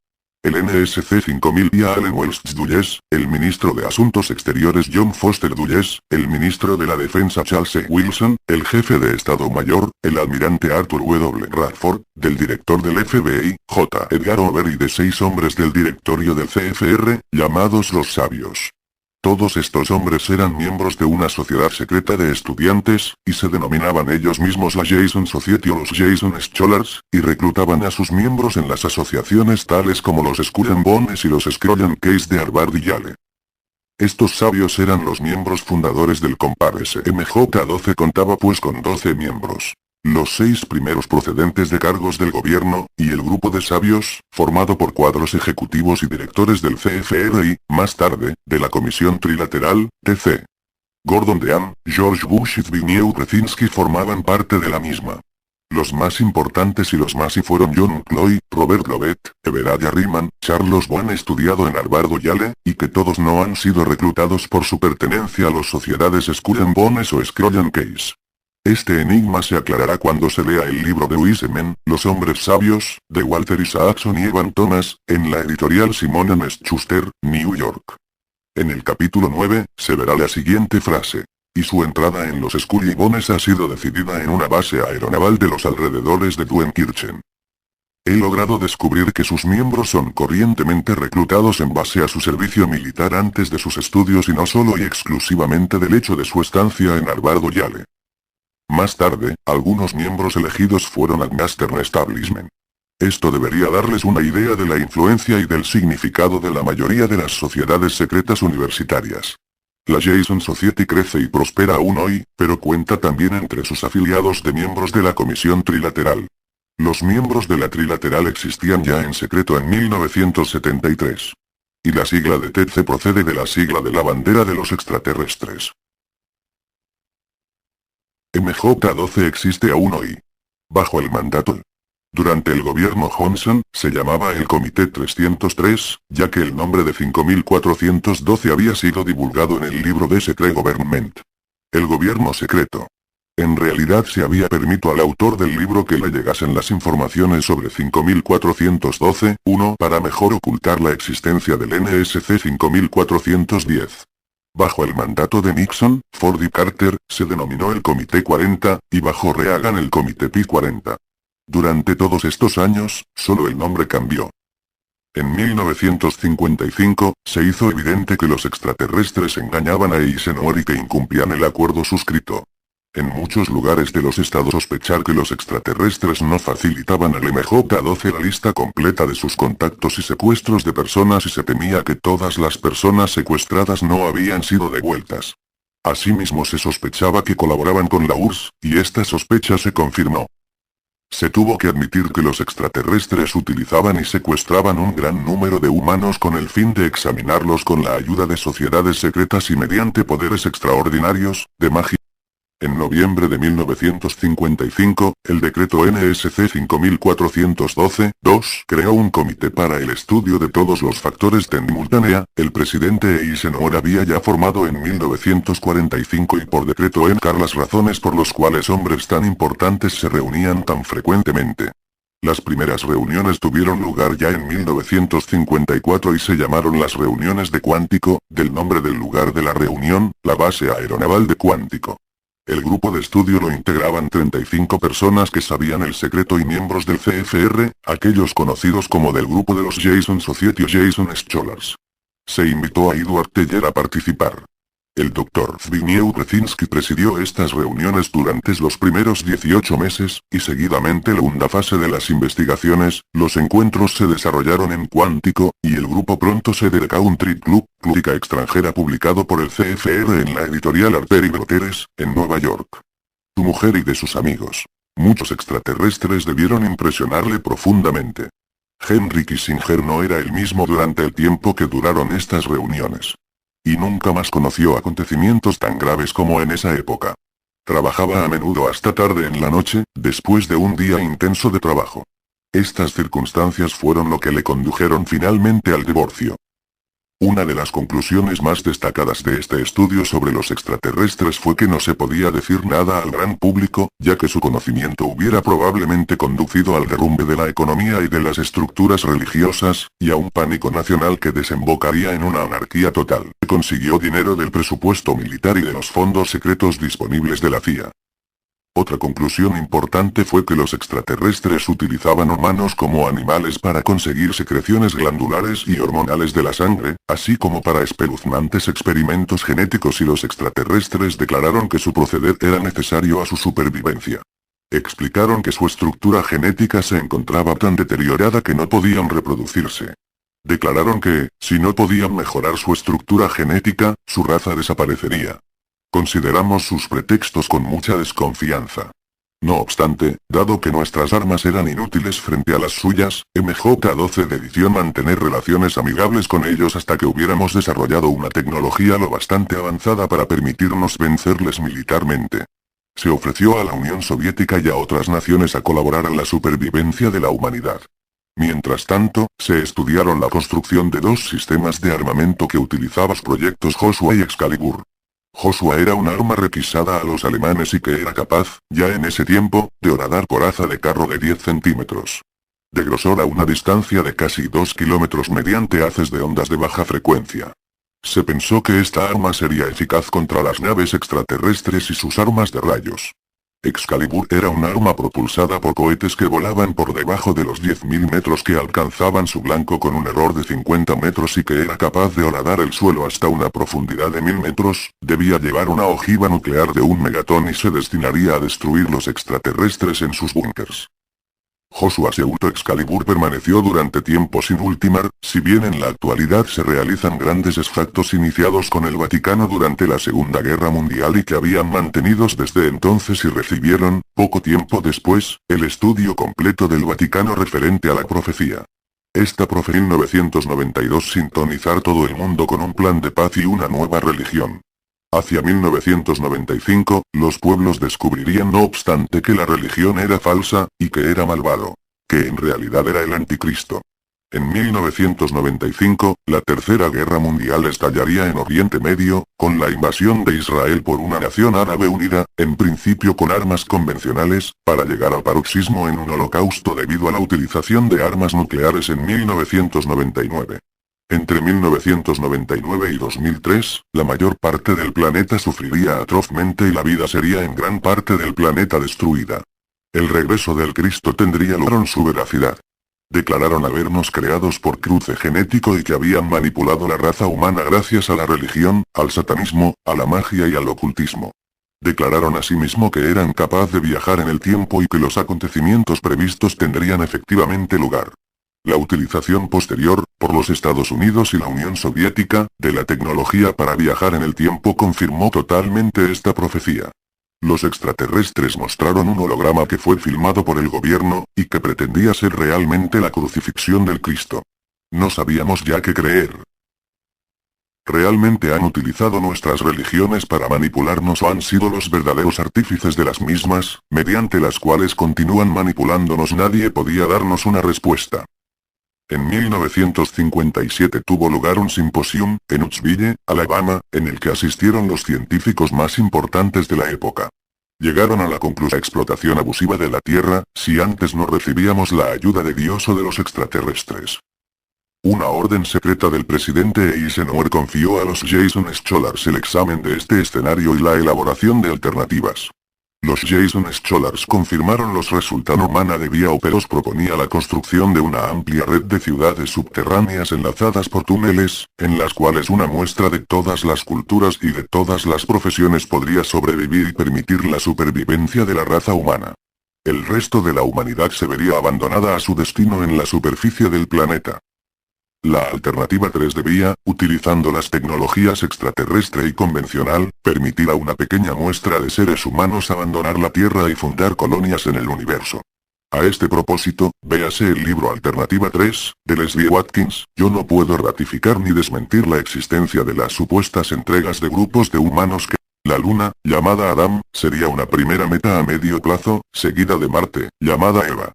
A: El NSC 5000 y a Allen Wells Dulles, el ministro de Asuntos Exteriores John Foster Dulles, el ministro de la Defensa Charles E. Wilson, el jefe de Estado Mayor, el almirante Arthur W. Radford, del director del FBI, J. Edgar Hoover y de 6 hombres del directorio del CFR, llamados los Sabios. Todos estos hombres eran miembros de una sociedad secreta de estudiantes, y se denominaban ellos mismos la Jason Society o los Jason Scholars, y reclutaban a sus miembros en las asociaciones tales como los Skull and Bones y los Scroll and Case de Harvard y Yale. Estos sabios eran los miembros fundadores del Comparse. MJ-12 contaba pues con 12 miembros. Los 6 primeros procedentes de cargos del gobierno, y el grupo de sabios, formado por cuadros ejecutivos y directores del CFR y, más tarde, de la Comisión Trilateral, TC. Gordon Dean, George Bush y Zbigniew Brzezinski formaban parte de la misma. Los más importantes y los más y fueron John Cloy, Robert Lovett, Everett Riemann, Charles Bowen estudiado en Harvard o Yale, y que todos no han sido reclutados por su pertenencia a las sociedades Skull and Bones o Scroll and Case. Este enigma se aclarará cuando se lea el libro de Wiseman, Los Hombres Sabios, de Walter Isaacson y Evan Thomas, en la editorial Simon & Schuster, New York. En el capítulo 9, se verá la siguiente frase. Y su entrada en los Skull y Bones ha sido decidida en una base aeronaval de los alrededores de Duenkirchen. He logrado descubrir que sus miembros son corrientemente reclutados en base a su servicio militar antes de sus estudios y no solo y exclusivamente del hecho de su estancia en Harvard o Yale. Más tarde, algunos miembros elegidos fueron al Western Establishment. Esto debería darles una idea de la influencia y del significado de la mayoría de las sociedades secretas universitarias. La Jason Society crece y prospera aún hoy, pero cuenta también entre sus afiliados de miembros de la Comisión Trilateral. Los miembros de la trilateral existían ya en secreto en 1973. Y la sigla de TC procede de la sigla de la bandera de los extraterrestres. MJ-12 existe aún hoy. Bajo el mandato. Durante el gobierno Johnson, se llamaba el Comité 303, ya que el nombre de 5412 había sido divulgado en el libro de Secret Government. El gobierno secreto. En realidad se había permitido al autor del libro que le llegasen las informaciones sobre 5412-1 para mejor ocultar la existencia del NSC 5410. Bajo el mandato de Nixon, Ford y Carter, se denominó el Comité 40, y bajo Reagan el Comité Pi 40. Durante todos estos años, solo el nombre cambió. En 1955, se hizo evidente que los extraterrestres engañaban a Eisenhower y que incumplían el acuerdo suscrito. En muchos lugares de los estados sospechar que los extraterrestres no facilitaban al MJ-12 la lista completa de sus contactos y secuestros de personas y se temía que todas las personas secuestradas no habían sido devueltas. Asimismo se sospechaba que colaboraban con la URSS, y esta sospecha se confirmó. Se tuvo que admitir que los extraterrestres utilizaban y secuestraban un gran número de humanos con el fin de examinarlos con la ayuda de sociedades secretas y mediante poderes extraordinarios, de magia. En noviembre de 1955, el decreto NSC 5412-2 creó un comité para el estudio de todos los factores de simultánea. El presidente Eisenhower había ya formado en 1945 y por decreto encar las razones por las cuales hombres tan importantes se reunían tan frecuentemente. Las primeras reuniones tuvieron lugar ya en 1954 y se llamaron las reuniones de Cuántico, del nombre del lugar de la reunión, la base aeronaval de Cuántico. El grupo de estudio lo integraban 35 personas que sabían el secreto y miembros del CFR, aquellos conocidos como del grupo de los Jason Society o Jason Scholars. Se invitó a Edward Teller a participar. El Dr. Zbigniew Brzezinski presidió estas reuniones durante los primeros 18 meses, y seguidamente la segunda fase de las investigaciones, los encuentros se desarrollaron en Cuántico, y el grupo pronto se dedicó a un Country Club, clínica extranjera publicado por el CFR en la editorial Arter y Broteres, en Nueva York. Su mujer y de sus amigos. Muchos extraterrestres debieron impresionarle profundamente. Henry Kissinger no era el mismo durante el tiempo que duraron estas reuniones. Y nunca más conoció acontecimientos tan graves como en esa época. Trabajaba a menudo hasta tarde en la noche, después de un día intenso de trabajo. Estas circunstancias fueron lo que le condujeron finalmente al divorcio. Una de las conclusiones más destacadas de este estudio sobre los extraterrestres fue que no se podía decir nada al gran público, ya que su conocimiento hubiera probablemente conducido al derrumbe de la economía y de las estructuras religiosas, y a un pánico nacional que desembocaría en una anarquía total. Se consiguió dinero del presupuesto militar y de los fondos secretos disponibles de la CIA. Otra conclusión importante fue que los extraterrestres utilizaban humanos como animales para conseguir secreciones glandulares y hormonales de la sangre, así como para espeluznantes experimentos genéticos, y los extraterrestres declararon que su proceder era necesario a su supervivencia. Explicaron que su estructura genética se encontraba tan deteriorada que no podían reproducirse. Declararon que, si no podían mejorar su estructura genética, su raza desaparecería. Consideramos sus pretextos con mucha desconfianza. No obstante, dado que nuestras armas eran inútiles frente a las suyas, MJ-12 decidió mantener relaciones amigables con ellos hasta que hubiéramos desarrollado una tecnología lo bastante avanzada para permitirnos vencerles militarmente. Se ofreció a la Unión Soviética y a otras naciones a colaborar en la supervivencia de la humanidad. Mientras tanto, se estudiaron la construcción de dos sistemas de armamento que utilizaban los proyectos Joshua y Excalibur. Joshua era un arma requisada a los alemanes y que era capaz, ya en ese tiempo, de horadar coraza de carro de 10 centímetros de grosor a una distancia de casi 2 kilómetros mediante haces de ondas de baja frecuencia. Se pensó que esta arma sería eficaz contra las naves extraterrestres y sus armas de rayos. Excalibur era un arma propulsada por cohetes que volaban por debajo de los 10.000 metros, que alcanzaban su blanco con un error de 50 metros y que era capaz de horadar el suelo hasta una profundidad de 1000 metros, debía llevar una ojiva nuclear de 1 megatón y se destinaría a destruir los extraterrestres en sus búnkers. Joshua Pseudo Excalibur permaneció durante tiempo sin ultimar, si bien en la actualidad se realizan grandes extractos iniciados con el Vaticano durante la Segunda Guerra Mundial y que habían mantenidos desde entonces y recibieron, poco tiempo después, el estudio completo del Vaticano referente a la profecía. Esta profecía en 1992 sintonizar todo el mundo con un plan de paz y una nueva religión. Hacia 1995, los pueblos descubrirían no obstante que la religión era falsa, y que era malvado. Que en realidad era el anticristo. En 1995, la Tercera Guerra Mundial estallaría en Oriente Medio, con la invasión de Israel por una nación árabe unida, en principio con armas convencionales, para llegar al paroxismo en un holocausto debido a la utilización de armas nucleares en 1999. Entre 1999 y 2003, la mayor parte del planeta sufriría atrozmente y la vida sería en gran parte del planeta destruida. El regreso del Cristo tendría lugar en su veracidad. Declararon habernos creados por cruce genético y que habían manipulado la raza humana gracias a la religión, al satanismo, a la magia y al ocultismo. Declararon asimismo que eran capaces de viajar en el tiempo y que los acontecimientos previstos tendrían efectivamente lugar. La utilización posterior, por los Estados Unidos y la Unión Soviética, de la tecnología para viajar en el tiempo confirmó totalmente esta profecía. Los extraterrestres mostraron un holograma que fue filmado por el gobierno, y que pretendía ser realmente la crucifixión del Cristo. No sabíamos ya qué creer. ¿Realmente han utilizado nuestras religiones para manipularnos o han sido los verdaderos artífices de las mismas, mediante las cuales continúan manipulándonos? Nadie podía darnos una respuesta. En 1957 tuvo lugar un simposium, en Huntsville, Alabama, en el que asistieron los científicos más importantes de la época. Llegaron a la conclusión: explotación abusiva de la Tierra, si antes no recibíamos la ayuda de Dios o de los extraterrestres. Una orden secreta del presidente Eisenhower confió a los Jason Scholars el examen de este escenario y la elaboración de alternativas. Los Jason Scholars confirmaron los resultados. Humana de vía Operos proponía la construcción de una amplia red de ciudades subterráneas enlazadas por túneles, en las cuales una muestra de todas las culturas y de todas las profesiones podría sobrevivir y permitir la supervivencia de la raza humana. El resto de la humanidad se vería abandonada a su destino en la superficie del planeta. La alternativa 3 debía, utilizando las tecnologías extraterrestre y convencional, permitir a una pequeña muestra de seres humanos abandonar la Tierra y fundar colonias en el universo. A este propósito, véase el libro Alternativa 3, de Leslie Watkins. Yo no puedo ratificar ni desmentir la existencia de las supuestas entregas de grupos de humanos que la Luna, llamada Adam, sería una primera meta a medio plazo, seguida de Marte, llamada Eva.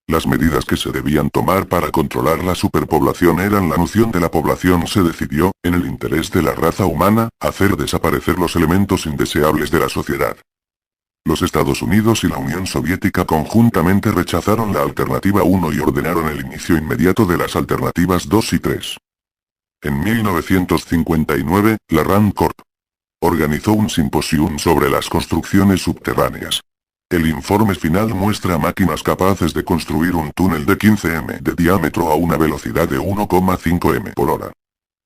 A: Las medidas que se debían tomar para controlar la superpoblación eran la noción de la población. Se decidió, en el interés de la raza humana, hacer desaparecer los elementos indeseables de la sociedad. Los Estados Unidos y la Unión Soviética conjuntamente rechazaron la alternativa 1 y ordenaron el inicio inmediato de las alternativas 2 y 3. En 1959, la Rand Corp. organizó un simposium sobre las construcciones subterráneas. El informe final muestra máquinas capaces de construir un túnel de 15 m de diámetro a una velocidad de 1,5 m por hora.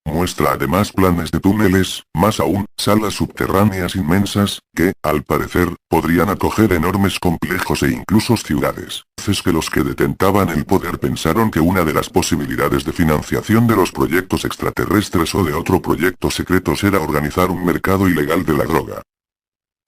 A: Muestra además planes de túneles, más aún, salas subterráneas inmensas, que, al parecer, podrían acoger enormes complejos e incluso ciudades. Es que los que detentaban el poder pensaron que una de las posibilidades de financiación de los proyectos extraterrestres o de otro proyecto secretos era organizar un mercado ilegal de la droga.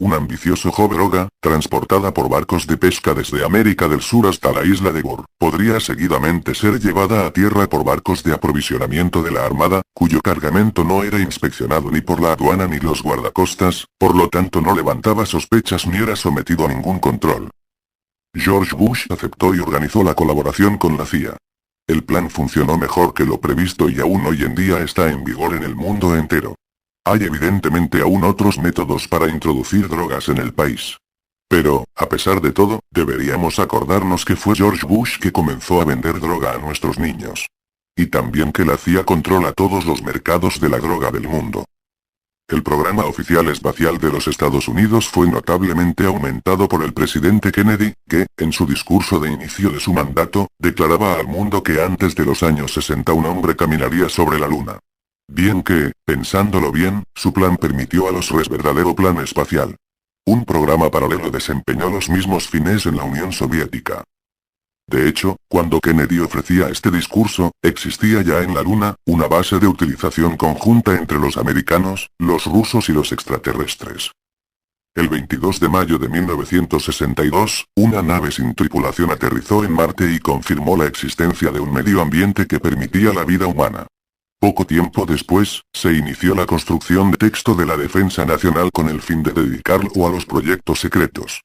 A: Un ambicioso droga, transportada por barcos de pesca desde América del Sur hasta la isla de Gore, podría seguidamente ser llevada a tierra por barcos de aprovisionamiento de la Armada, cuyo cargamento no era inspeccionado ni por la aduana ni los guardacostas, por lo tanto no levantaba sospechas ni era sometido a ningún control. George Bush aceptó y organizó la colaboración con la CIA. El plan funcionó mejor que lo previsto y aún hoy en día está en vigor en el mundo entero. Hay evidentemente aún otros métodos para introducir drogas en el país. Pero, a pesar de todo, deberíamos acordarnos que fue George Bush que comenzó a vender droga a nuestros niños. Y también que la CIA controla todos los mercados de la droga del mundo. El programa oficial espacial de los Estados Unidos fue notablemente aumentado por el presidente Kennedy, que, en su discurso de inicio de su mandato, declaraba al mundo que antes de los años 60 un hombre caminaría sobre la Luna. Bien que, pensándolo bien, su plan permitió a los verdadero plan espacial. Un programa paralelo desempeñó los mismos fines en la Unión Soviética. De hecho, cuando Kennedy ofrecía este discurso, existía ya en la Luna, una base de utilización conjunta entre los americanos, los rusos y los extraterrestres. El 22 de mayo de 1962, una nave sin tripulación aterrizó en Marte y confirmó la existencia de un medio ambiente que permitía la vida humana. Poco tiempo después, se inició la construcción de texto de la Defensa Nacional con el fin de dedicarlo a los proyectos secretos.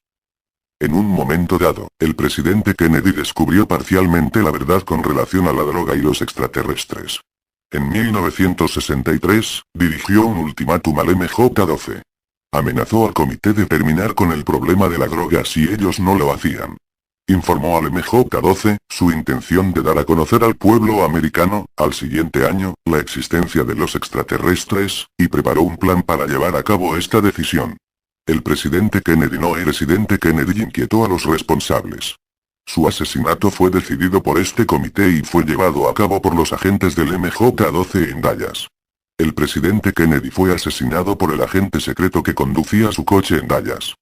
A: En un momento dado, el presidente Kennedy descubrió parcialmente la verdad con relación a la droga y los extraterrestres. En 1963, dirigió un ultimátum al MJ-12. Amenazó al comité de terminar con el problema de la droga si ellos no lo hacían. Informó al MJ-12, su intención de dar a conocer al pueblo americano, al siguiente año, la existencia de los extraterrestres, y preparó un plan para llevar a cabo esta decisión. El presidente Kennedy inquietó a los responsables. Su asesinato fue decidido por este comité y fue llevado a cabo por los agentes del MJ-12 en Dallas. El presidente Kennedy fue asesinado por el agente secreto que conducía su coche en Dallas.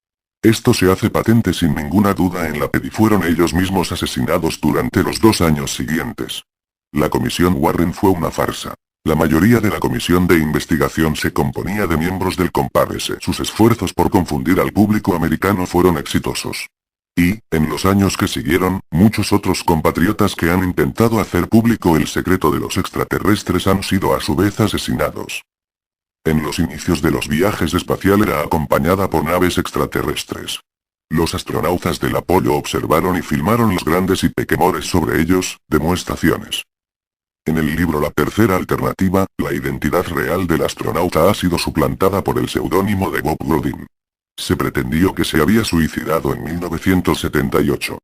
A: Esto se hace patente sin ninguna duda en la peli. Fueron ellos mismos asesinados durante los 2 años siguientes. La comisión Warren fue una farsa. La mayoría de la comisión de investigación se componía de miembros del Congreso. Sus esfuerzos por confundir al público americano fueron exitosos. Y, en los años que siguieron, muchos otros compatriotas que han intentado hacer público el secreto de los extraterrestres han sido a su vez asesinados. En los inicios de los viajes espaciales era acompañada por naves extraterrestres. Los astronautas del Apolo observaron y filmaron los grandes y pequeños sobre ellos, demostraciones. En el libro La Tercera Alternativa, la identidad real del astronauta ha sido suplantada por el seudónimo de Bob Golding. Se pretendió que se había suicidado en 1978.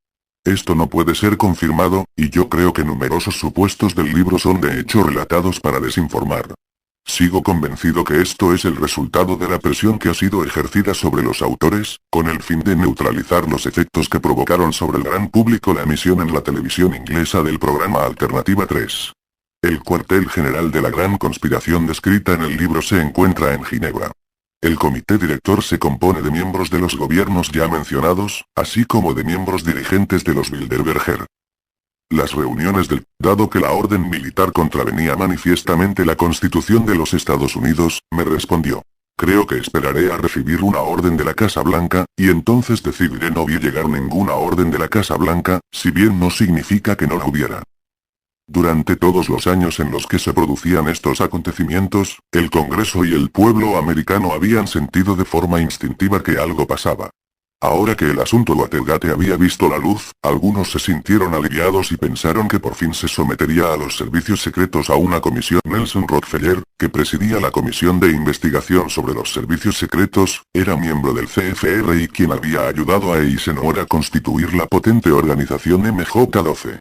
A: Esto no puede ser confirmado, y yo creo que numerosos supuestos del libro son de hecho relatados para desinformar. Sigo convencido que esto es el resultado de la presión que ha sido ejercida sobre los autores, con el fin de neutralizar los efectos que provocaron sobre el gran público la emisión en la televisión inglesa del programa Alternativa 3. El cuartel general de la gran conspiración descrita en el libro se encuentra en Ginebra. El comité director se compone de miembros de los gobiernos ya mencionados, así como de miembros dirigentes de los Bilderberger. Las reuniones dado que la orden militar contravenía manifiestamente la Constitución de los Estados Unidos, me respondió. Creo que esperaré a recibir una orden de la Casa Blanca, y entonces decidiré. No vi llegar ninguna orden de la Casa Blanca, si bien no significa que no la hubiera. Durante todos los años en los que se producían estos acontecimientos, el Congreso y el pueblo americano habían sentido de forma instintiva que algo pasaba. Ahora que el asunto Watergate había visto la luz, algunos se sintieron aliviados y pensaron que por fin se sometería a los servicios secretos a una comisión. Nelson Rockefeller, que presidía la comisión de investigación sobre los servicios secretos, era miembro del CFR y quien había ayudado a Eisenhower a constituir la potente organización MJ-12.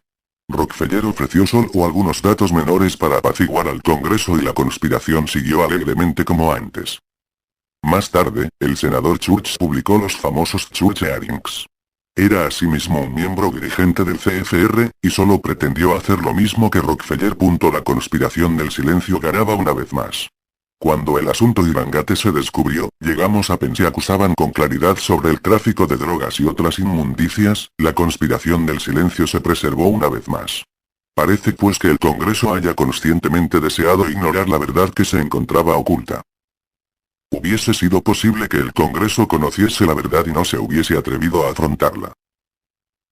A: Rockefeller ofreció solo algunos datos menores para apaciguar al Congreso y la conspiración siguió alegremente como antes. Más tarde, el senador Church publicó los famosos Church Hearings. Era asimismo un miembro dirigente del CFR, y solo pretendió hacer lo mismo que Rockefeller. La conspiración del silencio ganaba una vez más. Cuando el asunto Irangate se descubrió, llegamos a pensar que acusaban con claridad sobre el tráfico de drogas y otras inmundicias, la conspiración del silencio se preservó una vez más. Parece pues que el Congreso haya conscientemente deseado ignorar la verdad que se encontraba oculta. Hubiese sido posible que el Congreso conociese la verdad y no se hubiese atrevido a afrontarla.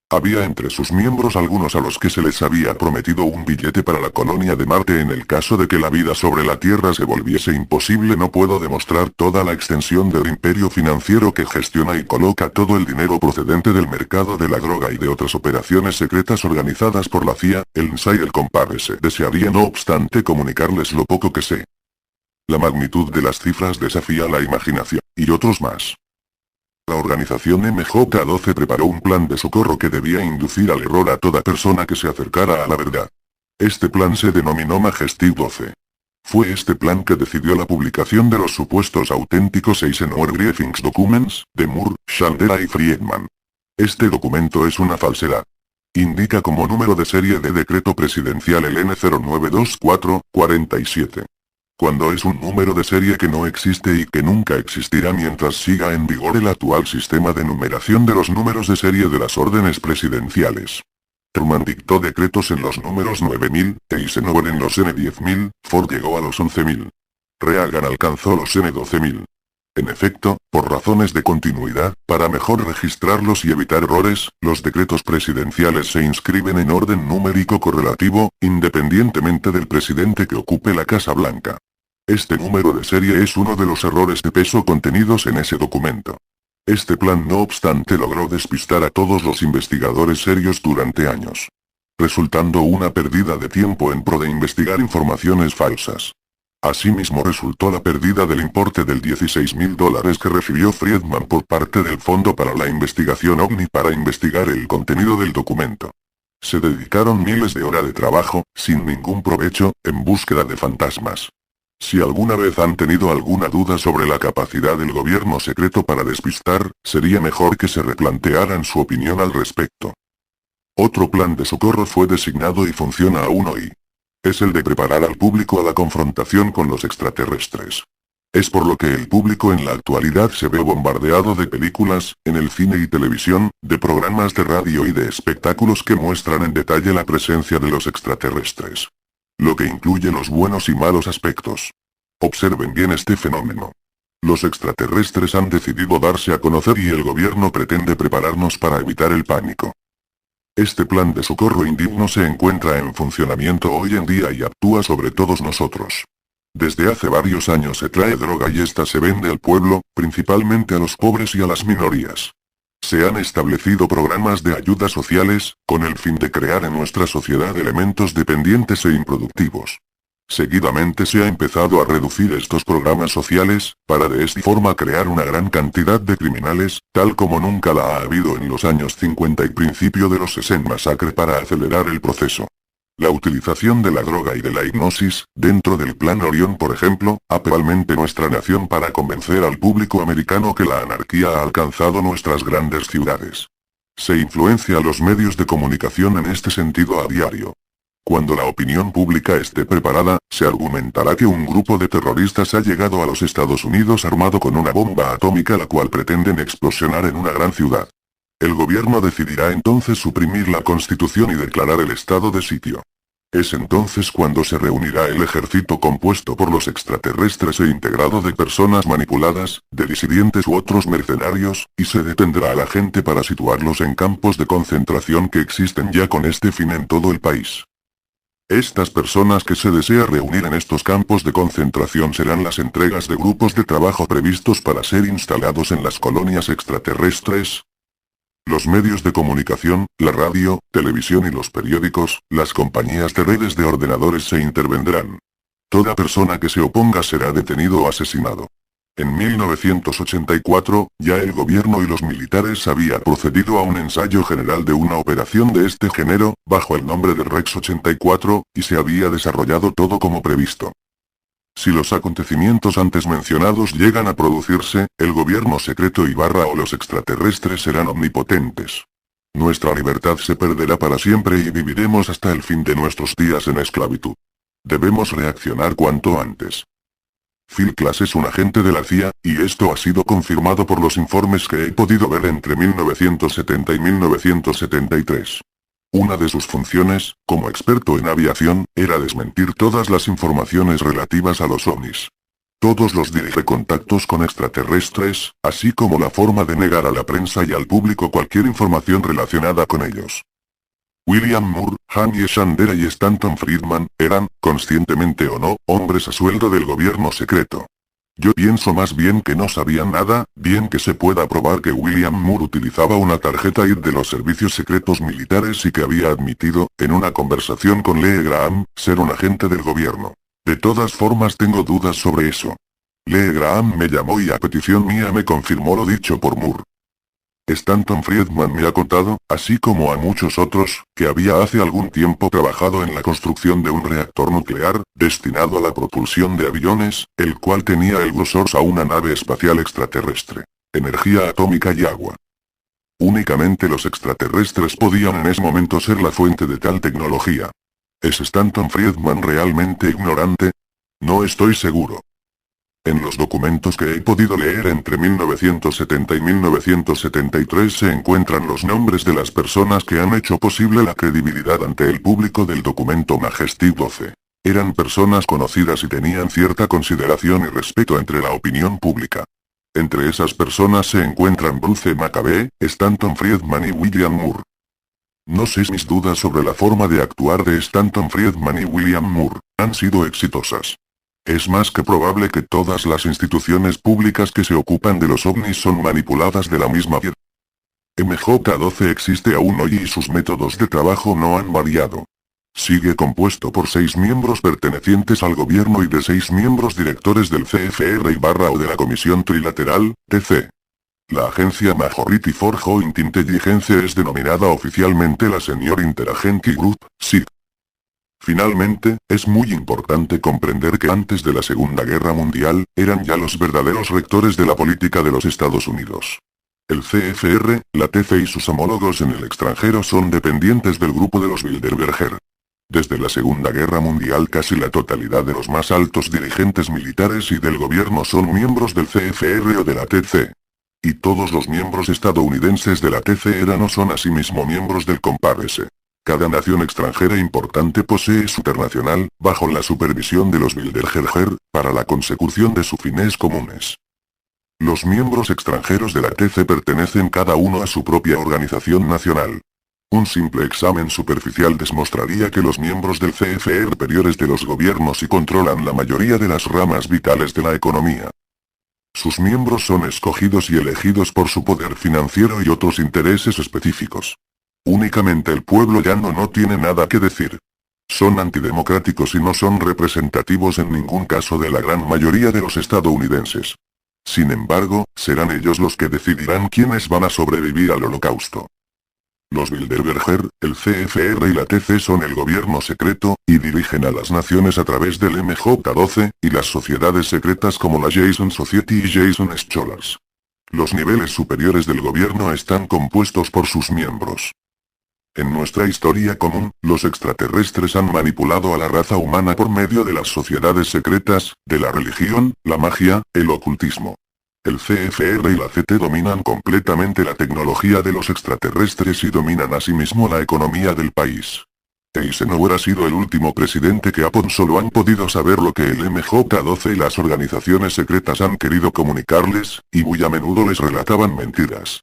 A: Había entre sus miembros algunos a los que se les había prometido un billete para la colonia de Marte en el caso de que la vida sobre la Tierra se volviese imposible. No puedo demostrar toda la extensión del imperio financiero que gestiona y coloca todo el dinero procedente del mercado de la droga y de otras operaciones secretas organizadas por la CIA, el NSA y el Congreso. Desearía no obstante comunicarles lo poco que sé. La magnitud de las cifras desafía la imaginación, y otros más. La organización MJ-12 preparó un plan de socorro que debía inducir al error a toda persona que se acercara a la verdad. Este plan se denominó Majestic 12. Fue este plan que decidió la publicación de los supuestos auténticos Eisenhower Briefings Documents, de Moore, Chandler y Friedman. Este documento es una falsedad. Indica como número de serie de decreto presidencial el N0924-47. Cuando es un número de serie que no existe y que nunca existirá mientras siga en vigor el actual sistema de numeración de los números de serie de las órdenes presidenciales. Truman dictó decretos en los números 9000, Eisenhower en los N10000, Ford llegó a los 11000. Reagan alcanzó los N12000. En efecto, por razones de continuidad, para mejor registrarlos y evitar errores, los decretos presidenciales se inscriben en orden numérico correlativo, independientemente del presidente que ocupe la Casa Blanca. Este número de serie es uno de los errores de peso contenidos en ese documento. Este plan no obstante logró despistar a todos los investigadores serios durante años, resultando una pérdida de tiempo en pro de investigar informaciones falsas. Asimismo resultó la pérdida del importe del $16.000 que recibió Friedman por parte del Fondo para la Investigación OVNI para investigar el contenido del documento. Se dedicaron miles de horas de trabajo, sin ningún provecho, en búsqueda de fantasmas. Si alguna vez han tenido alguna duda sobre la capacidad del gobierno secreto para despistar, sería mejor que se replantearan su opinión al respecto. Otro plan de socorro fue designado y funciona aún hoy. Es el de preparar al público a la confrontación con los extraterrestres. Es por lo que el público en la actualidad se ve bombardeado de películas, en el cine y televisión, de programas de radio y de espectáculos que muestran en detalle la presencia de los extraterrestres. Lo que incluye los buenos y malos aspectos. Observen bien este fenómeno. Los extraterrestres han decidido darse a conocer y el gobierno pretende prepararnos para evitar el pánico. Este plan de socorro indigno se encuentra en funcionamiento hoy en día y actúa sobre todos nosotros. Desde hace varios años se trae droga y esta se vende al pueblo, principalmente a los pobres y a las minorías. Se han establecido programas de ayudas sociales, con el fin de crear en nuestra sociedad elementos dependientes e improductivos. Seguidamente se ha empezado a reducir estos programas sociales, para de esta forma crear una gran cantidad de criminales, tal como nunca la ha habido en los años 50 y principio de los 60 masacre para acelerar el proceso. La utilización de la droga y de la hipnosis, dentro del Plan Orión por ejemplo, actualmente nuestra nación para convencer al público americano que la anarquía ha alcanzado nuestras grandes ciudades. Se influencia a los medios de comunicación en este sentido a diario. Cuando la opinión pública esté preparada, se argumentará que un grupo de terroristas ha llegado a los Estados Unidos armado con una bomba atómica la cual pretenden explosionar en una gran ciudad. El gobierno decidirá entonces suprimir la Constitución y declarar el estado de sitio. Es entonces cuando se reunirá el ejército compuesto por los extraterrestres e integrado de personas manipuladas, de disidentes u otros mercenarios, y se detendrá a la gente para situarlos en campos de concentración que existen ya con este fin en todo el país. Estas personas que se desea reunir en estos campos de concentración serán las entregas de grupos de trabajo previstos para ser instalados en las colonias extraterrestres. Los medios de comunicación, la radio, televisión y los periódicos, las compañías de redes de ordenadores se intervendrán. Toda persona que se oponga será detenido o asesinado. En 1984, ya el gobierno y los militares habían procedido a un ensayo general de una operación de este género, bajo el nombre de Rex 84, y se había desarrollado todo como previsto. Si los acontecimientos antes mencionados llegan a producirse, el gobierno secreto o los extraterrestres serán omnipotentes. Nuestra libertad se perderá para siempre y viviremos hasta el fin de nuestros días en esclavitud. Debemos reaccionar cuanto antes. Phil Klass es un agente de la CIA, y esto ha sido confirmado por los informes que he podido ver entre 1970 y 1973. Una de sus funciones, como experto en aviación, era desmentir todas las informaciones relativas a los ovnis. Todos los dirige contactos con extraterrestres, así como la forma de negar a la prensa y al público cualquier información relacionada con ellos. William Moore, Hank Shandera y Stanton Friedman, eran, conscientemente o no, hombres a sueldo del gobierno secreto. Yo pienso más bien que no sabían nada, bien que se pueda probar que William Moore utilizaba una tarjeta ID de los servicios secretos militares y que había admitido, en una conversación con Lee Graham, ser un agente del gobierno. De todas formas tengo dudas sobre eso. Lee Graham me llamó y a petición mía me confirmó lo dicho por Moore. Stanton Friedman me ha contado, así como a muchos otros, que había hace algún tiempo trabajado en la construcción de un reactor nuclear, destinado a la propulsión de aviones, el cual tenía el grosor a una nave espacial extraterrestre, energía atómica y agua. Únicamente los extraterrestres podían en ese momento ser la fuente de tal tecnología. ¿Es Stanton Friedman realmente ignorante? No estoy seguro. En los documentos que he podido leer entre 1970 y 1973 se encuentran los nombres de las personas que han hecho posible la credibilidad ante el público del documento Majestic 12. Eran personas conocidas y tenían cierta consideración y respeto entre la opinión pública. Entre esas personas se encuentran Bruce Maccabee, Stanton Friedman y William Moore. No sé si mis dudas sobre la forma de actuar de Stanton Friedman y William Moore han sido exitosas. Es más que probable que todas las instituciones públicas que se ocupan de los ovnis son manipuladas de la misma manera. MJ-12 existe aún hoy y sus métodos de trabajo no han variado. Sigue compuesto por 6 miembros pertenecientes al gobierno y de 6 miembros directores del CFR o de la Comisión Trilateral, TC. La agencia Majority for Joint Intelligence es denominada oficialmente la Senior Interagency Group, SIG. Finalmente, es muy importante comprender que antes de la Segunda Guerra Mundial, eran ya los verdaderos rectores de la política de los Estados Unidos. El CFR, la TC y sus homólogos en el extranjero son dependientes del grupo de los Bilderberger. Desde la Segunda Guerra Mundial casi la totalidad de los más altos dirigentes militares y del gobierno son miembros del CFR o de la TC. Y todos los miembros estadounidenses de la TC eran o son asimismo miembros del Compar-S. Cada nación extranjera importante posee su internacional, bajo la supervisión de los Bilderberger, para la consecución de sus fines comunes. Los miembros extranjeros de la TC pertenecen cada uno a su propia organización nacional. Un simple examen superficial demostraría que los miembros del CFR superiores de los gobiernos y controlan la mayoría de las ramas vitales de la economía. Sus miembros son escogidos y elegidos por su poder financiero y otros intereses específicos. Únicamente el pueblo llano no tiene nada que decir. Son antidemocráticos y no son representativos en ningún caso de la gran mayoría de los estadounidenses. Sin embargo, serán ellos los que decidirán quiénes van a sobrevivir al holocausto. Los Bilderberger, el CFR y la TC son el gobierno secreto, y dirigen a las naciones a través del MJ-12, y las sociedades secretas como la Jason Society y Jason Scholars. Los niveles superiores del gobierno están compuestos por sus miembros. En nuestra historia común, los extraterrestres han manipulado a la raza humana por medio de las sociedades secretas, de la religión, la magia, el ocultismo. El CFR y la CT dominan completamente la tecnología de los extraterrestres y dominan asimismo la economía del país. Eisenhower ha sido el último presidente que solo han podido saber lo que el MJ-12 y las organizaciones secretas han querido comunicarles, y muy a menudo les relataban mentiras.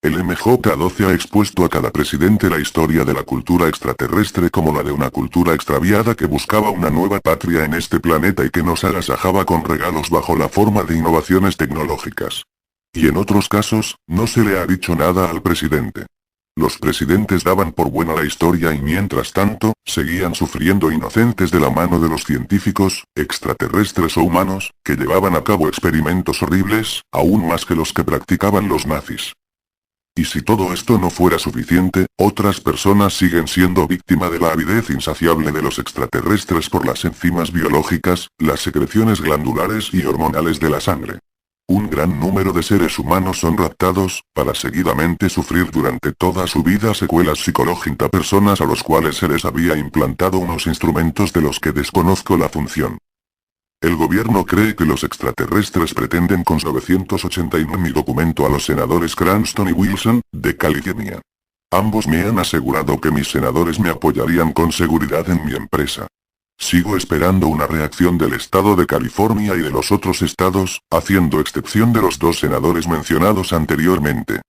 A: El MJ-12 ha expuesto a cada presidente la historia de la cultura extraterrestre como la de una cultura extraviada que buscaba una nueva patria en este planeta y que nos agasajaba con regalos bajo la forma de innovaciones tecnológicas. Y en otros casos, no se le ha dicho nada al presidente. Los presidentes daban por buena la historia y mientras tanto, seguían sufriendo inocentes de la mano de los científicos, extraterrestres o humanos, que llevaban a cabo experimentos horribles, aún más que los que practicaban los nazis. Y si todo esto no fuera suficiente, otras personas siguen siendo víctima de la avidez insaciable de los extraterrestres por las enzimas biológicas, las secreciones glandulares y hormonales de la sangre. Un gran número de seres humanos son raptados, para seguidamente sufrir durante toda su vida secuelas psicológicas, personas a los cuales se les había implantado unos instrumentos de los que desconozco la función. El gobierno cree que los extraterrestres pretenden con 989 mi documento a los senadores Cranston y Wilson, de California. Ambos me han asegurado que mis senadores me apoyarían con seguridad en mi empresa. Sigo esperando una reacción del estado de California y de los otros estados, haciendo excepción de los 2 senadores mencionados anteriormente.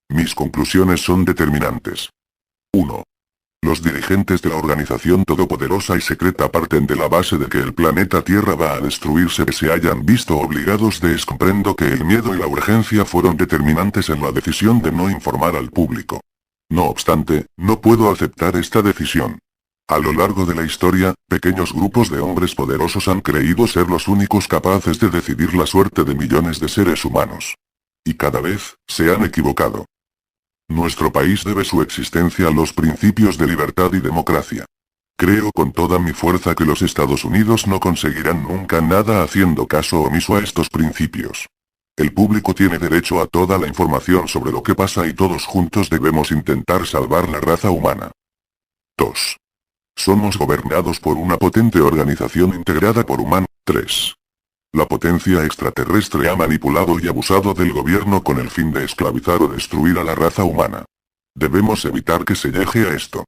A: Mis conclusiones son determinantes. 1. Los dirigentes de la organización todopoderosa y secreta parten de la base de que el planeta Tierra va a destruirse y se hayan visto obligados de comprendo que el miedo y la urgencia fueron determinantes en la decisión de no informar al público. No obstante, no puedo aceptar esta decisión. A lo largo de la historia, pequeños grupos de hombres poderosos han creído ser los únicos capaces de decidir la suerte de millones de seres humanos. Y cada vez, se han equivocado. Nuestro país debe su existencia a los principios de libertad y democracia. Creo con toda mi fuerza que los Estados Unidos no conseguirán nunca nada haciendo caso omiso a estos principios. El público tiene derecho a toda la información sobre lo que pasa y todos juntos debemos intentar salvar la raza humana. 2. Somos gobernados por una potente organización integrada por humanos. 3. La potencia extraterrestre ha manipulado y abusado del gobierno con el fin de esclavizar o destruir a la raza humana. Debemos evitar que se llegue a esto.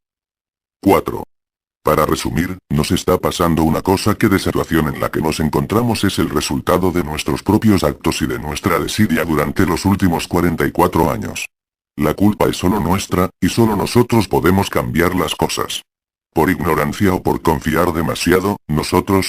A: 4. Para resumir, nos está pasando una cosa que de situación en la que nos encontramos es el resultado de nuestros propios actos y de nuestra desidia durante los últimos 44 años. La culpa es solo nuestra, y solo nosotros podemos cambiar las cosas. Por ignorancia o por confiar demasiado, nosotros,